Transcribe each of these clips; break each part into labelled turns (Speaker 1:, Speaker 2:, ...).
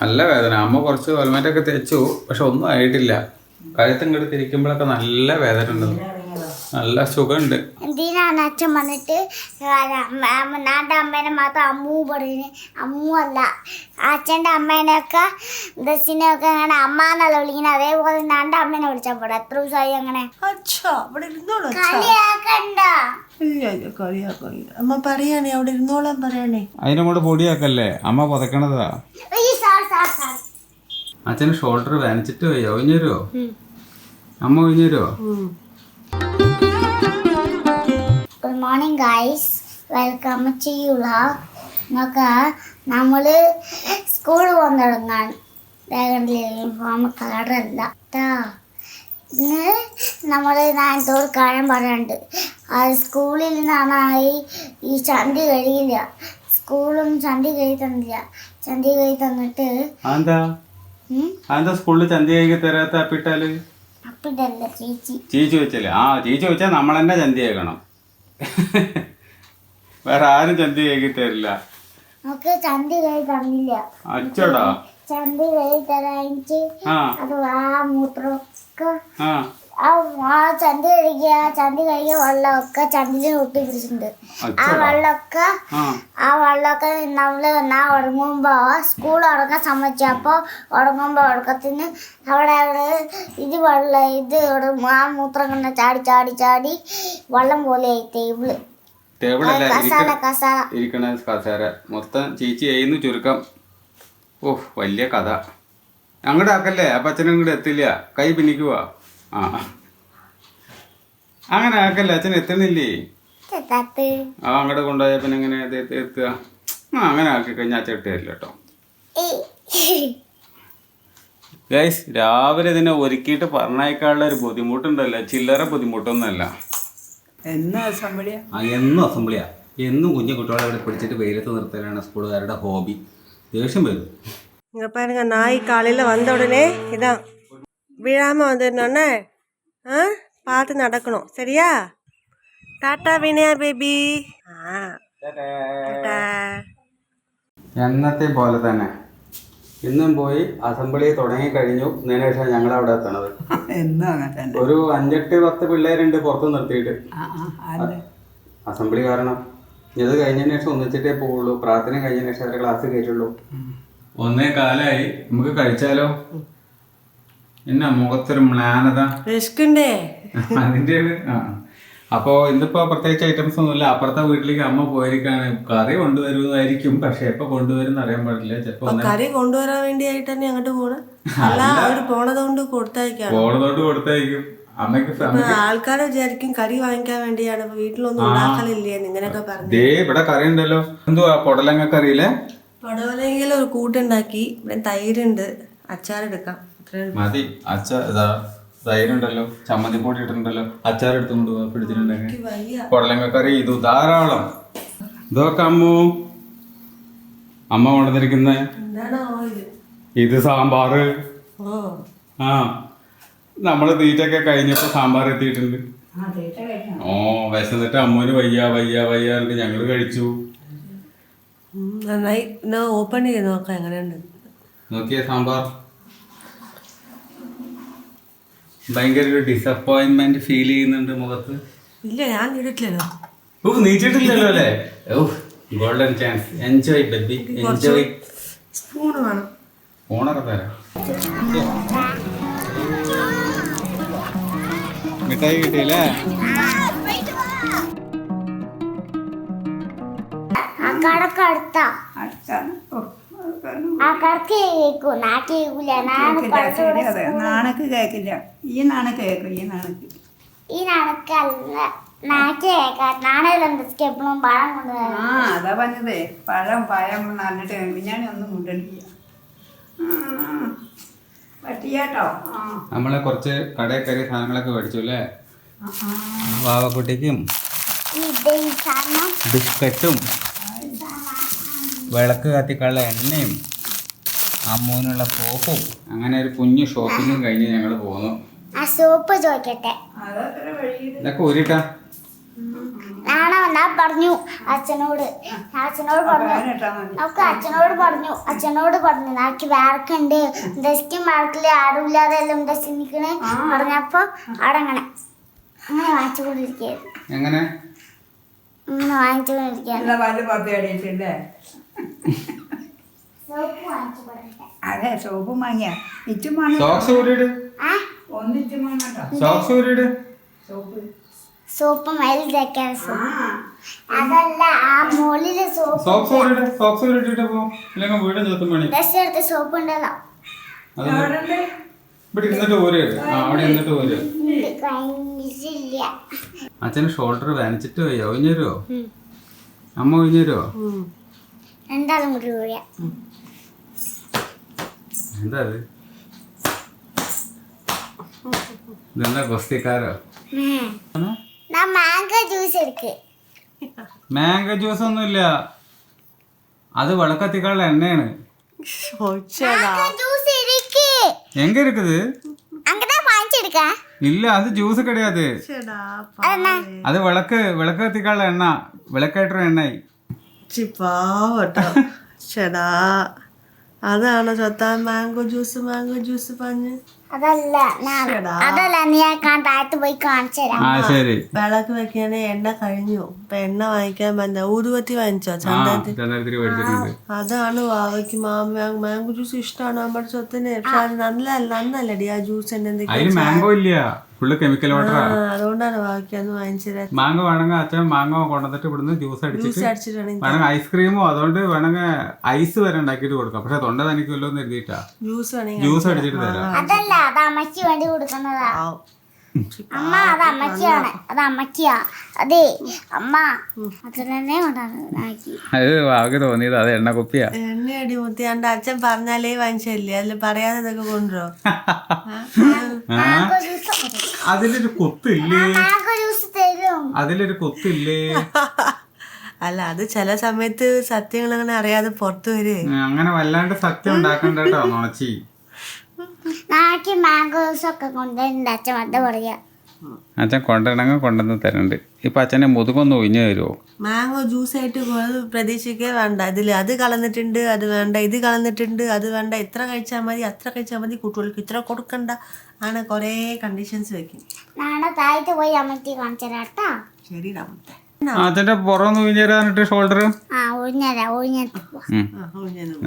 Speaker 1: നല്ല വേദന. അമ്മ കുറച്ച് ഓൽമെൻ്റൊക്കെ തേച്ചു, പക്ഷെ ഒന്നും ആയിട്ടില്ല. കഴുത്തും ഇങ്ങോട്ട് തിരിക്കുമ്പോഴൊക്കെ നല്ല വേദന ഉണ്ട്, നല്ല സുഖമുണ്ട്.
Speaker 2: എന്തിനാണ് അച്ഛൻ വന്നിട്ട് നാൻ്റെ അമ്മേനെ മാത്രം അമ്മൂ പറയുന്നത്? അമ്മൂ അല്ല, അച്ഛൻ്റെ അമ്മേനെയൊക്കെ ബസ്സിനെയൊക്കെ അങ്ങനെ അമ്മ എന്നല്ല വിളിക്കുന്നത്. അതേപോലെ നാൻ്റെ അമ്മേനെ വിളിച്ചാൽ പോടെ. എത്ര ദിവസമായി അങ്ങനെ? കളിയാക്കണ്ട.
Speaker 3: അമ്മ പറയാണേ, അവിടെ ഇരുന്നോളാൻ പറയാണേ.
Speaker 1: അതിനോട് പൊടിയാക്കല്ലേ, അമ്മ പുതക്കണതാ. അച്ഛന് ഷോൾഡർ വേനച്ചിട്ട് പോയി. ഒഴിഞ്ഞു തരുമോ? അമ്മ ഒഴിഞ്ഞു തരുമോ?
Speaker 2: Good morning guys, welcome to you vlog. നമുക്ക് നമ്മൾ സ്കൂളിൽ പോകാൻ തുടങ്ങാൻ യൂണിഫോം കളറല്ല കേട്ടോ. ഇന്ന് നമ്മൾ നാനത്തോട് കാര്യം പറയാനുണ്ട്. അത് സ്കൂളിൽ നിന്നാണ് ഈ ചന്തി കഴിയില്ല. സ്കൂളൊന്നും ചന്തി കഴി തന്നില്ല. ചന്തി കഴി തന്നിട്ട്
Speaker 1: സ്കൂളിൽ ചന്തി കഴിക്കി തരാത്ത അപ്പിട്ടാല്
Speaker 2: അപ്പിട്ടല്ല ചേച്ചി
Speaker 1: വെച്ചല്ലേ? ചേച്ചി വെച്ചാൽ നമ്മൾ തന്നെ ചന്തി കഴിക്കണം. വേറെ ആരും ചന്തി കഴിക്കി തരില്ല.
Speaker 2: നമുക്ക് ചന്തി കഴി തന്നില്ല.
Speaker 1: അച്ചോടാ
Speaker 2: ചന്തി കഴി തരാനിച്ച് അത് മൂത്രമൊക്കെ ചന്തി കഴിക്കുക വെള്ളമൊക്കെ ചന്തിയിൽ ഒട്ടി പിടിച്ചിട്ടുണ്ട്. ആ വെള്ളമൊക്കെ നമ്മള് ഉറങ്ങുമ്പോ സ്കൂൾ ഉറങ്ങാൻ സമ്മതിച്ചപ്പോ ഉറക്കത്തിന് അവിടെ ആ മൂത്രം കണ്ട ചാടി വെള്ളം പോലെ ടേബിള്
Speaker 1: കസാര മൊത്തം ചേച്ചി ചെയ്യുന്നു ചുരുക്കം. ഓഹ് വലിയ കഥ. അങ്ങോട്ട് ആക്കല്ലേ, അപ്പൊ അച്ഛനും ഇങ്ങോട്ട് എത്തില്ല, കൈ പിന്നിക്കുവാ. അങ്ങനെ ആക്കല്ലേ, അച്ഛൻ എത്തണില്ലേ? അങ്ങോട്ട് കൊണ്ടുപോയാ പിന്നെ എങ്ങനെ എത്തുക? അങ്ങനെ ആക്കി കഴിഞ്ഞാൽ അച്ഛൻ ഇട്ട് തരില്ല കേട്ടോ. ഗൈസ്, രാവിലെ ഇതിനെ ഒരുക്കിയിട്ട് പറഞ്ഞേക്കാനുള്ള ഒരു ബുദ്ധിമുട്ടുണ്ടല്ലോ, ചില്ലറ ബുദ്ധിമുട്ടൊന്നുമല്ല. എന്നും അസംബ്ലിയാ. എന്നും കുഞ്ഞു കുട്ടികളെ ഇവിടെ പിടിച്ചിട്ട് വെയിലത്ത് നിർത്തലാണ് സ്കൂളുകാരുടെ ഹോബി. ദേഷ്യം വരും.
Speaker 3: இங்கே பாருங்க, நாய் காலையில் வந்த உடனே இதான் விழாமல் வந்துடணுன்னே பார்த்து நடக்கணும், சரியா? Tata Vinaya baby.
Speaker 1: എന്നത്തെ പോലെ തന്നെ ഇന്നും പോയി അസംബ്ലി തുടങ്ങി കഴിഞ്ഞു. ഇതിനു ശേഷം ഞങ്ങൾ അവിടെ എത്തണത്. ഒരു 5-10 പിള്ളേരുണ്ട് പുറത്ത് നിർത്തിയിട്ട് അസംബ്ലി കാരണം. ഇത് കഴിഞ്ഞതിന് ശേഷം ഒന്നിച്ചിട്ടേ പോവുള്ളൂ. പ്രാർത്ഥന കഴിഞ്ഞതിന് ശേഷം അവരെ ക്ലാസ് കയറ്റുള്ളൂ. 1:15 നമുക്ക് കഴിച്ചാലോ? എന്നാ മുഖത്തൊരു മ്ലാനത അതിന്റെ. അപ്പോ ഇന്നിപ്പോ പ്രത്യേകിച്ച് ഐറ്റംസ് ഒന്നുമില്ല. അപ്പുറത്തെ വീട്ടിലേക്ക് അമ്മ പോയിരിക്കാണ്. കറി കൊണ്ടുവരുന്നതായിരിക്കും, പക്ഷെ എപ്പോ കൊണ്ടുവരും അറിയാൻ പാടില്ല. ചിലപ്പോ
Speaker 3: കറി കൊണ്ടുവരാൻ വേണ്ടിയായിട്ട് തന്നെ അങ്ങോട്ട് പോണതുകൊണ്ട്
Speaker 1: കൊടുത്തയക്കും. അമ്മക്ക്
Speaker 3: ആൾക്കാരെ വിചാരിക്കും കറി വാങ്ങിക്കാൻ വേണ്ടിയാണ്, വീട്ടിലൊന്നും ഉണ്ടാക്കലില്ലേ ഇങ്ങനെയൊക്കെ പറഞ്ഞു.
Speaker 1: ഇവിടെ കറി ഉണ്ടല്ലോ. എന്തുവാ? പൊടലങ്ങ കറിയില്ലേ?
Speaker 3: പൊടവലെങ്കിൽ ഒരു കൂട്ടുണ്ടാക്കി. ഇവിടെ തൈരുണ്ട്, അച്ചാറെടുക്കാം.
Speaker 1: മതി. തൈരുണ്ടല്ലോ, ചമ്മന്തിപ്പൊടി ഇട്ടിട്ടുണ്ടല്ലോ, അച്ചാർ എടുത്തുകൊണ്ട് പോവാ പിടിച്ചിട്ടുണ്ടെങ്കിൽ. പൊടലങ്ങ കറി ഇത് ധാരാളം. ഇതൊക്കെ അമ്മ കൊണ്ടുവന്നിരിക്കുന്നേ. ഇത് സാമ്പാറ്. നമ്മള് തീറ്റൊക്കെ കഴിഞ്ഞപ്പോ സാമ്പാർ എത്തിയിട്ടുണ്ട്. വിശന്നിട്ട് അമ്മൂന് വയ്യ എന്നിട്ട് ഞങ്ങള് കഴിച്ചു.
Speaker 3: നന്നായി. ഓപ്പൺ ചെയ്ത് നോക്കാം എങ്ങനെയുണ്ട്.
Speaker 1: നോക്കിയ സാമ്പാർ ഭയങ്കര ഒരു ഡിസപ്പോയിന്റ്മെന്റ് ഫീൽ ചെയ്യുന്നുണ്ട് മുഖത്ത്.
Speaker 3: ഇല്ല, ഞാൻ നീട്ടിട്ടില്ലല്ലോ.
Speaker 1: നീച്ചിട്ടില്ലല്ലോ അല്ലേ? Golden chance. Enjoy baby, enjoy.
Speaker 3: Spoon വേണം.
Speaker 1: ഫോണൊക്കെ തരാം. മിഠായി കിട്ടിയില്ലേ?
Speaker 4: നാണക്ക് കേക്കില്ല. ഈ നാണക്ക് കേൾക്കും.
Speaker 2: ഈ നാണക്കല്ല,
Speaker 4: അതാ പറഞ്ഞതേ. പഴം നന്നിട്ട് ഞാൻ ഒന്നും മുണ്ടണില്ല. പറ്റിയാട്ടോ.
Speaker 1: നമ്മളെ കുറച്ച് കടയിൽ കയറിയ സാധനങ്ങളൊക്കെ മേടിച്ചു അല്ലേ? വാവക്കുട്ടിക്കും ബിസ്ക്കറ്റും വിളക്ക് കത്തിക്കാനുള്ള എണ്ണയും അമ്മൂനുള്ള സോപ്പും. അങ്ങനെ ഒരു കുഞ്ഞു ഷോപ്പിങ്ങും കഴിഞ്ഞ് ഞങ്ങൾ പോന്നു.
Speaker 2: സോപ്പ് ചോദിക്കട്ടെ,
Speaker 1: ഇതൊക്കെ ഊരിട്ടാ
Speaker 2: നാളെ ഞാൻ പറഞ്ഞു അച്ഛനോട് പറഞ്ഞു അച്ഛനോട് പറഞ്ഞു നാക്ക് വേർക്കുണ്ട് ദശക്കും വേർക്കില്ല ആരുമില്ലാതെ എല്ലാം ദശ നിക്കണേ പറഞ്ഞപ്പോ അവിടെ അങ്ങനെ വാങ്ങിച്ചുകൊണ്ടിരിക്കുകയായിരുന്നു
Speaker 1: എങ്ങനെ
Speaker 2: അങ്ങനെ വാങ്ങിച്ചുകൊണ്ടിരിക്കുകയാണ്
Speaker 4: നല്ല പാല് പപ്പി അടിയിട്ടില്ലേ
Speaker 2: സോപ്പ് വാങ്ങിച്ചു കൊടുക്കട്ടെ
Speaker 4: അതെ സോപ്പും വാങ്ങിയ ഇച്ചും വേണം
Speaker 1: സോക്സ് ഊരിട്
Speaker 4: ഒന്നിച്ചും വേണം കേട്ടോ
Speaker 1: സോക്സ് ഊരിട്
Speaker 4: സോപ്പ്
Speaker 2: സോപ്പ് മേലിൽ തേക്കാൻ സോപ്പ് അതല്ല ആ മുകളില് സോപ്പ്
Speaker 1: സോക്സ് ഊരിട് സോക്സ് ഊരിട്ടിട്ട് പോ ഇല്ലെങ്കിൽ വീടും ചോത്തും പണി
Speaker 2: ഡ്രസ് എടുത്ത് സോപ്പ് ഉണ്ടല്ലോ
Speaker 1: അത് ഇവിടെ ഇരുന്നിട്ട് ഊര് അവിടെ ഇരുന്നിട്ട് ഊര്
Speaker 2: കഴിഞ്ഞിട്ടില്ല
Speaker 1: അച്ഛന് ഷോൾഡർ വേനിച്ചിട്ട് പോയി ഒഴിഞ്ഞുതരുമോ അമ്മ ഒഴിഞ്ഞുതരുമോ
Speaker 2: രണ്ടാളും കൂടി കൂടിയ
Speaker 1: എന്താ അത് ഇതെന്താ ഗുസ്തിക്കാരോ
Speaker 2: ഞാൻ മാംഗോ ജ്യൂസ് എടുക്ക്
Speaker 1: മാംഗോ ജ്യൂസ് ഒന്നുമില്ല അത് വിളക്കത്തിക്കാനുള്ള എണ്ണയാണ്
Speaker 2: ജ്യൂസ് ഇരിക്ക്
Speaker 1: എങ്ക இருக்குது
Speaker 2: അങ്ങനെ വാങ്ങിച്ചെടുക്ക
Speaker 1: இல்ல அது ஜூஸ் கிடையாது அது விளக்கு கத்திக்கால எண்ணெ விளக்கேற்ற எண்ணெய்
Speaker 3: പാവട്ടോ ചേടാ അതാണ് ചൊത്താ മാംഗോ ജ്യൂസ് പറഞ്ഞ്
Speaker 2: അതല്ല നീ ഞാൻ താഴത്ത് പോയി കാണിച്ചു തരാം
Speaker 1: ആ ശരി
Speaker 3: വിളക്ക് വെക്കാന് എണ്ണ കഴിഞ്ഞു ഇപ്പൊ എണ്ണ വാങ്ങിക്കാൻ വന്ന ഊതുവത്തി വാങ്ങിച്ചോ ചന്ദനത്തിൽ
Speaker 1: ചന്ദനത്തിരി മേടിച്ചിട്ടുണ്ട്
Speaker 3: അതാണ് വാവയ്ക്ക് മാംഗോ ജ്യൂസ് ഇഷ്ടമാണ് നമ്മുടെ സ്വത്തിന് പക്ഷെ അത് നന്നല്ലടി ആ ജ്യൂസ്
Speaker 1: അതിന് മാംഗോ ഇല്ല ഫുള്ള് കെമിക്കൽ വാട്ടറാ
Speaker 3: അതുകൊണ്ടാണ് വാവയ്ക്ക് അന്ന് വാങ്ങിച്ചത്
Speaker 1: മാംഗോ വേണമെങ്കിൽ അച്ഛൻ മാംഗോ കൊണ്ടുവന്നിട്ട് ഇവിടുന്ന് ജ്യൂസ് അടിച്ചിട്ട്
Speaker 3: അടിച്ചിട്ടാണ്
Speaker 1: വേണമെങ്കിൽ ഐസ്ക്രീമോ അതുകൊണ്ട് വേണമെങ്കിൽ ഐസ് വരെ ഉണ്ടാക്കിയിട്ട് കൊടുക്കാം പക്ഷെ തൊണ്ട തനിക്കുമല്ലോ എന്ന് എഴുതിയിട്ടാ
Speaker 3: ജ്യൂസ് വേണമെങ്കിൽ
Speaker 1: ജ്യൂസ് അടിച്ചിട്ട് തരാം
Speaker 2: അതല്ല അത് അമ്മയ്ക്ക് വേണ്ടി കൊടുക്കുന്നതാ അമ്മ അത് അമ്മയ്ക്കാണ് അത് അമ്മയ്ക്കാ അതെ അമ്മ അത് തന്നെ കൊണ്ടാക്കി
Speaker 1: അത് വാക്ക് തോന്നിയത് അത് എണ്ണ കുപ്പിയാ
Speaker 3: എണ്ണയടി മുത്തി എന്റെ അച്ഛൻ പറഞ്ഞാലേ വാങ്ങിച്ചല്ലേ അല്ല പറയാതെ ഇതൊക്കെ കൊണ്ടുവരോ
Speaker 2: മാംഗോ ജ്യൂസ്
Speaker 1: അതിലൊരു കുത്തില്ലേ
Speaker 2: മാംഗോ ജ്യൂസ് തരും
Speaker 1: അതിലൊരു കുത്തില്ലേ
Speaker 3: അല്ല അത് ചില സമയത്ത് സത്യങ്ങൾ അങ്ങനെ അറിയാതെ പുറത്തു വരേ
Speaker 1: അങ്ങനെ വല്ലാണ്ട് സത്യം ഉണ്ടാക്കണ്ട കേട്ടോ നുണച്ചി
Speaker 2: നാളേക്ക് മാംഗോ ജ്യൂസ് ഒക്കെ കൊണ്ടുവരുന്നുണ്ട് അച്ഛൻ എന്താ പറയാ
Speaker 1: അച്ഛൻ കൊണ്ടുവരണമെങ്കിൽ കൊണ്ടുവന്ന് തരണ്ട് ഇപ്പൊ അച്ഛനെ മുതുകൊന്ന് ഒഴിഞ്ഞു തരുമോ
Speaker 3: മാംഗോ ജ്യൂസ് ആയിട്ട് പ്രതീക്ഷിക്കേ വേണ്ട ഇതിൽ അത് കളന്നിട്ടുണ്ട് അത് വേണ്ട ഇത് കളന്നിട്ടുണ്ട് അത് വേണ്ട ഇത്ര കഴിച്ചാൽ മതി അത്ര കഴിച്ചാൽ മതി കുട്ടികൾക്ക് ഇത്ര കൊടുക്കണ്ട ആണ് കുറേ കണ്ടീഷൻസ് വെക്കും
Speaker 2: നാളെ താഴത്ത് പോയി അമ്മയ്ക്ക് കാണിച്ചു തരാം കേട്ടോ
Speaker 3: ശരി രാമത്തെ
Speaker 1: അച്ഛന്റെ പുറമൊന്ന് ഒഴിഞ്ഞു തരാനിട്ട് ഷോൾഡർ
Speaker 2: ആ ഒഴിഞ്ഞരാ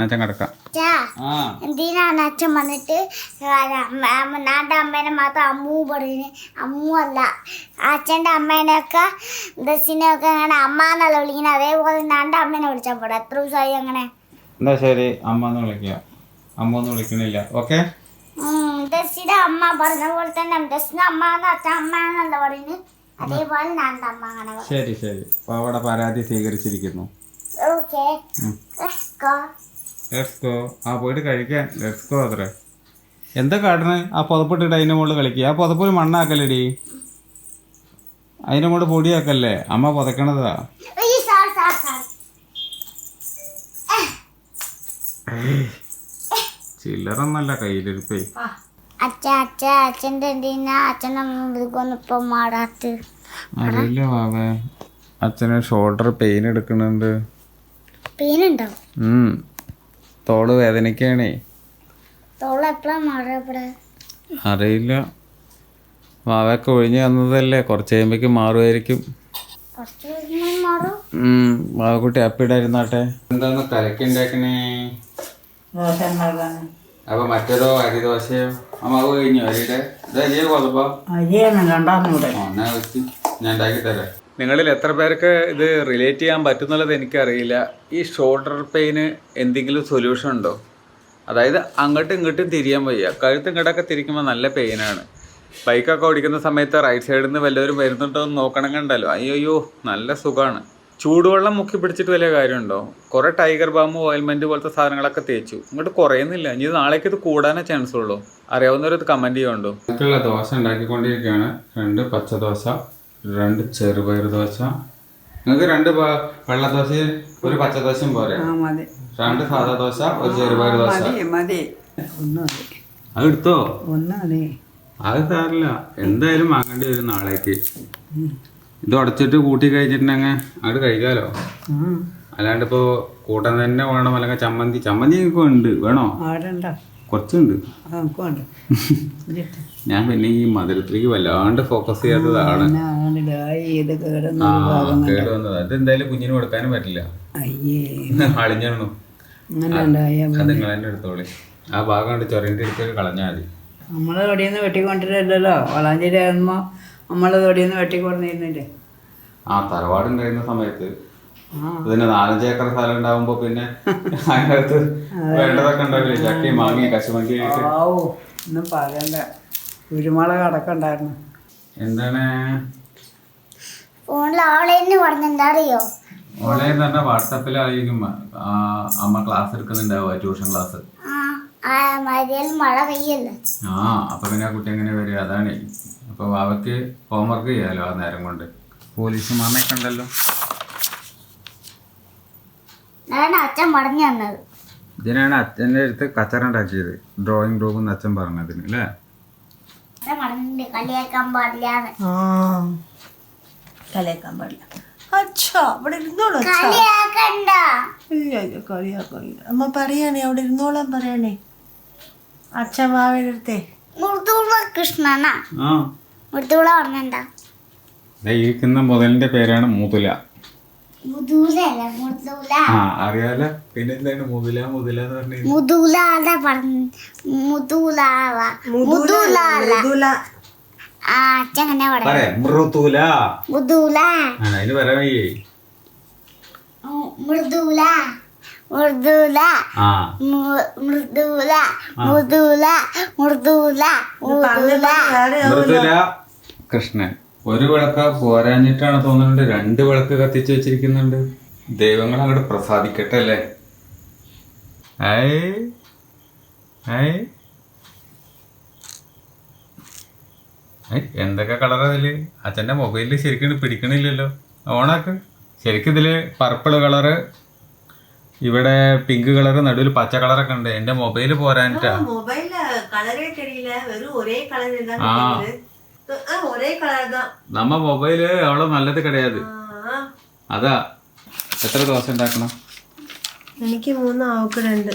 Speaker 1: അച്ഛൻ കിടക്കാം
Speaker 2: എന്തിനാണ് അച്ഛൻ വന്നിട്ട് നാന്റെ അമ്മേനെ മാത്രം അമ്മൂ പറയുന്നത് അമ്മൂ അല്ല അച്ഛൻ്റെ അമ്മേനെയൊക്കെ ദസിനെയൊക്കെ അങ്ങനെ അമ്മ എന്നല്ല വിളിക്കുന്നത് അതേപോലെ നാന്റെ അമ്മേനെ വിളിച്ചാൽ പോടെ എത്ര ദിവസമായി അങ്ങനെ
Speaker 1: എന്താ ശരി അമ്മ എന്ന് വിളിക്കുക അമ്മ ഒന്നും വിളിക്കണില്ല ഓക്കെ
Speaker 2: ദസിന്റെ അമ്മ പറഞ്ഞ പോലെ തന്നെ ദസിന്റെ അമ്മ എന്ന് അച്ഛൻ അമ്മ എന്നല്ല പറയുന്നത് അതേപോലെ നാന്റെ അമ്മ അങ്ങനെ
Speaker 1: ശരി ശരി അപ്പൊ അവിടെ പരാതി സ്വീകരിച്ചിരിക്കുന്നു
Speaker 2: ഓക്കെ
Speaker 1: ലെറ്റ്സ് ഗോ ആ പോയിട്ട് കഴിക്കാൻ ലെറ്റ്സ് ഗോ അത്രേ എന്താ കാട്ടണേ ആ പുതപ്പിട്ടിട്ട് അതിൻ്റെ മുകളിൽ കളിക്കുക ആ പുതപ്പൊരു മണ്ണാക്കല്ലേടി അതിൻ്റെ മുകളിൽ പൊടിയാക്കല്ലേ അമ്മ പുതക്കണതാ ചില്ലറൊന്നല്ല കയ്യിലിരിപ്പേ
Speaker 2: അച്ഛൻ്റെ എന്തിനാ അച്ഛൻ്റെ മുമ്പിൽ ഇപ്പൊ മാടാത്ത്
Speaker 1: അറിയില്ല വാവേ അച്ഛന് ഷോൾഡർ പെയിൻ എടുക്കുന്നുണ്ട്
Speaker 2: പെയിനുണ്ടാവും
Speaker 1: തോള് വേദനയ്ക്കാണേ
Speaker 2: തോള് എപ്പോഴാ മാറപ്പെടാ
Speaker 1: അറിയില്ല വാവയൊക്കെ ഒഴിഞ്ഞു തന്നതല്ലേ കുറച്ച് കഴിയുമ്പോഴേക്കും മാറുമായിരിക്കും
Speaker 2: കുറച്ച് മാറും
Speaker 1: വാവക്കുട്ടി അപ്പിടായിരുന്നാട്ടെ എന്താന്ന് കലക്കുണ്ടാക്കണേ
Speaker 4: ദോശ ഉണ്ടാക്കാണ്
Speaker 1: അപ്പൊ മറ്റേതോ അരിദോശയോ അമ്മാവ് കഴിഞ്ഞു അരിയുടെ ഇത് അരിയെ കൊതപ്പോ
Speaker 4: അരിയാണ് രണ്ടാമൂടെ
Speaker 1: എന്നാ വെച്ച് ഞാൻ ഉണ്ടാക്കി തരാം നിങ്ങളിൽ എത്ര പേർക്ക് ഇത് റിലേറ്റ് ചെയ്യാൻ പറ്റുന്നുള്ളത് എനിക്കറിയില്ല ഈ ഷോൾഡർ പെയിന് എന്തെങ്കിലും സൊല്യൂഷൻ ഉണ്ടോ അതായത് അങ്ങോട്ടും ഇങ്ങോട്ടും തിരിയാൻ വയ്യ കഴുത്തും ഇങ്ങോട്ടൊക്കെ തിരിക്കുമ്പോൾ നല്ല പെയിനാണ് ബൈക്കൊക്കെ ഓടിക്കുന്ന സമയത്ത് റൈറ്റ് സൈഡിൽ നിന്ന് വല്ലവരും വരുന്നുണ്ടോ എന്ന് നോക്കണം കണ്ടല്ലോ അയ്യോ നല്ല സുഖമാണ് ചൂടുവെള്ളം മുക്കി പിടിച്ചിട്ട് വലിയ കാര്യമുണ്ടോ കുറേ ടൈഗർ ബാം ഓയിൽമെൻറ്റ് പോലത്തെ സാധനങ്ങളൊക്കെ തേച്ചു ഇങ്ങോട്ട് കുറയുന്നില്ല ഇനി നാളേക്ക് ഇത് കൂടാനേ ചാൻസ് ഉള്ളൂ അറിയാവുന്നവർ ഇത് കമൻറ്റ് ചെയ്യുന്നുണ്ടോ എനിക്കുള്ള ദോശ ഉണ്ടാക്കിക്കൊണ്ടിരിക്കുകയാണ് 2 പച്ചദോശ 2 ചെറുപയർ ദോശ നിങ്ങൾക്ക് 2 വെള്ളദോശ 1 പച്ചദോശയും പോരെ 2 സാധാ ദോശ 1 ചെറുപയർ ദോശ
Speaker 4: മതി ഒന്നും
Speaker 1: അത് എടുത്തോ
Speaker 4: ഒന്നും
Speaker 1: അത് സാറില്ല എന്തായാലും വാങ്ങേണ്ടി വരും നാളേക്ക് ഇത് ഉടച്ചിട്ട് കൂട്ടി കഴിച്ചിട്ടുണ്ടെങ്കിൽ അങ്ങോട്ട് കഴിക്കാമല്ലോ. അല്ലാണ്ട് ഇപ്പോൾ കൂട്ടാൻ തന്നെ വേണം. അല്ലെങ്കിൽ ചമ്മന്തി നിങ്ങൾക്ക് ഉണ്ട് വേണോ?
Speaker 4: ആടണ്ട
Speaker 1: കുറച്ചുണ്ട്.
Speaker 4: നമുക്ക് വേണ്ട.
Speaker 1: ഞാൻ പിന്നെ ഈ മധുരത്തിലേക്ക് വല്ലാണ്ട് ഫോക്കസ് ചെയ്യാത്തതാണ്.
Speaker 4: ഇത്
Speaker 1: കേട് വന്നത് അത് എന്തായാലും കുഞ്ഞിന് കൊടുക്കാനും പറ്റില്ല.
Speaker 4: അയ്യേ
Speaker 1: അളിഞ്ഞു.
Speaker 4: അങ്ങനെ ഉണ്ടായ
Speaker 1: അത് നിങ്ങൾ തന്നെ എടുത്തോളി. ആ ഭാഗം കൊണ്ട് ചൊരൻ്റെ അടുത്ത് കളഞ്ഞാൽ മതി.
Speaker 4: നമ്മളെ തൊടിയിൽ നിന്ന് വെട്ടിക്കൊണ്ടിരല്ലോ. വളാഞ്ചേരി ആകുമ്പോൾ നമ്മളെ തൊടിയിൽ നിന്ന് വെട്ടിക്കൊണ്ടിരുന്നില്ലേ.
Speaker 1: ആ തറവാടുണ്ടായിരുന്ന സമയത്ത് ഇതിന് 4-5 ഏക്കർ സ്ഥലം ഉണ്ടാവുമ്പോ പിന്നെ അതിനകത്ത് വേണ്ടതൊക്കെ ഉണ്ടാവില്ലേ? ചക്കയും മാങ്ങയും കശുമണ്ടിയും ആയിട്ട്.
Speaker 4: ഒന്നും പറയണ്ട. കുരുമുളക് അടക്കണ്ടായിരുന്നു.
Speaker 1: എന്താണ്
Speaker 2: ഫോണിൽ ഓൺലൈനിൽ പറഞ്ഞെന്താ അറിയോ?
Speaker 1: ഓൺലൈൻ തന്നെ വാട്സാപ്പിലായിരിക്കും അമ്മ ക്ലാസ് എടുക്കുന്നുണ്ടാവുക, ട്യൂഷൻ ക്ലാസ്.
Speaker 2: മഴയിൽ മഴ പെയ്യല്ലേ.
Speaker 1: അപ്പൊ പിന്നെ കുട്ടി എങ്ങനെ വരിക? അതാണ്. അപ്പൊ അവർക്ക് ഹോംവർക്ക് ചെയ്യാലോ ആ നേരം കൊണ്ട്. പോലീസുമാരൊക്കെ ഉണ്ടല്ലോ.
Speaker 2: അതാണ് അച്ഛൻ പറഞ്ഞു തന്നത്.
Speaker 1: ഇതിനാണ് അച്ഛൻ്റെ അടുത്ത് കച്ചറ ഉണ്ടാക്കിയത്, ഡ്രോയിങ് റൂം എന്ന് അച്ഛൻ പറഞ്ഞതിന് അല്ലേ?
Speaker 2: അച്ഛൻ പറഞ്ഞിട്ടുണ്ട് കളിയാക്കാൻ പാടില്ലാന്ന്.
Speaker 3: കളിയാക്കാൻ പാടില്ല. അച്ഛാ അവിടെ ഇരുന്നോളൂ.
Speaker 2: കളിയാക്കണ്ട.
Speaker 3: ഇല്ല കളിയാക്കില്ല. അമ്മ പറയാനേ അവിടെ ഇരുന്നോളാൻ പറയാനേ. അച്ഛൻ വാവെടുത്തേ
Speaker 2: മുർദുള കൃഷ്ണനാ. മുർദുള പറഞ്ഞെന്താ?
Speaker 1: ഇരിക്കുന്ന മുതലിന്റെ പേരാണ് മുതുല.
Speaker 2: മുതുലല്ല മുർദുള.
Speaker 1: അറിയാലോ. പിന്നെ എന്താണ് മുതുല മുതുല എന്ന് പറഞ്ഞത്?
Speaker 2: മുതുലാല പറഞ്ഞു. മുതുലാവ മുതുലാല. അച്ഛൻ അങ്ങനെ പറയാം.
Speaker 1: മൃദുല.
Speaker 2: മുതുല.
Speaker 1: അതിന് പറയാൻ വയ്യേ.
Speaker 2: മൃദുല മൃദുല മൃദുല മൃദുല മൃദുല മൃദുല.
Speaker 1: മൃദുല കൃഷ്ണൻ. ഒരു വിളക്ക് പോരാഞ്ഞിട്ടാണ് തോന്നുന്നുണ്ട് 2 വിളക്ക് കത്തിച്ച് വെച്ചിരിക്കുന്നുണ്ട്. ദൈവങ്ങൾ അങ്ങോട്ട് പ്രസാദിക്കട്ടെ അല്ലേ? എന്തൊക്കെ കളറാ ഇതില്? അച്ഛൻ്റെ മൊബൈലിൽ ശരിക്കും പിടിക്കണില്ലല്ലോ. ഓണാക്ക്. ശരിക്കും ഇതില് പർപ്പിൾ കളറ്, ഇവിടെ പിങ്ക് കളറ്, നടുവിൽ പച്ച കളറൊക്കെ ഉണ്ട്. എന്റെ മൊബൈല് പോരാനിട്ടാ. നമ്മ മൊബൈല് അവളെ നല്ലത് കിടയാത്. അതാ. എത്ര ദോശ ഉണ്ടാക്കണം?
Speaker 3: എനിക്ക് 3, അവക്ക് 2,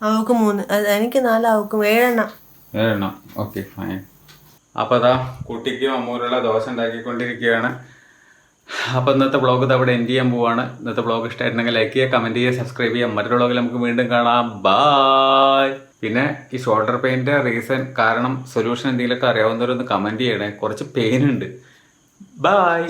Speaker 3: അവക്ക് 3, എനിക്ക് 4, അവക്ക് 7
Speaker 1: ഓക്കെ ഫൈൻ. അപ്പോൾ അതാ കുട്ടിക്കും അമ്മൂരുള്ള ദോശ ഉണ്ടാക്കിക്കൊണ്ടിരിക്കുകയാണ്. അപ്പോൾ ഇന്നത്തെ വ്ളോഗ് ഇത് അവിടെ എൻഡ് ചെയ്യാൻ പോവാണ്. ഇന്നത്തെ വ്ളോഗ് ഇഷ്ടമായിട്ടുണ്ടെങ്കിൽ ലൈക്ക് ചെയ്യുക, കമൻറ്റ് ചെയ്യുക, സബ്സ്ക്രൈബ് ചെയ്യുക. മറ്റൊരു വ്ളോഗിൽ നമുക്ക് വീണ്ടും കാണാം. ബായ്. പിന്നെ ഈ ഷോൾഡർ പെയിൻ്റെ റീസൺ കാരണം സൊല്യൂഷൻ എന്തെങ്കിലുമൊക്കെ അറിയാവുന്നവരൊന്ന് കമൻറ്റ് ചെയ്യണേ. കുറച്ച് പെയിൻ ഉണ്ട്. ബായ്.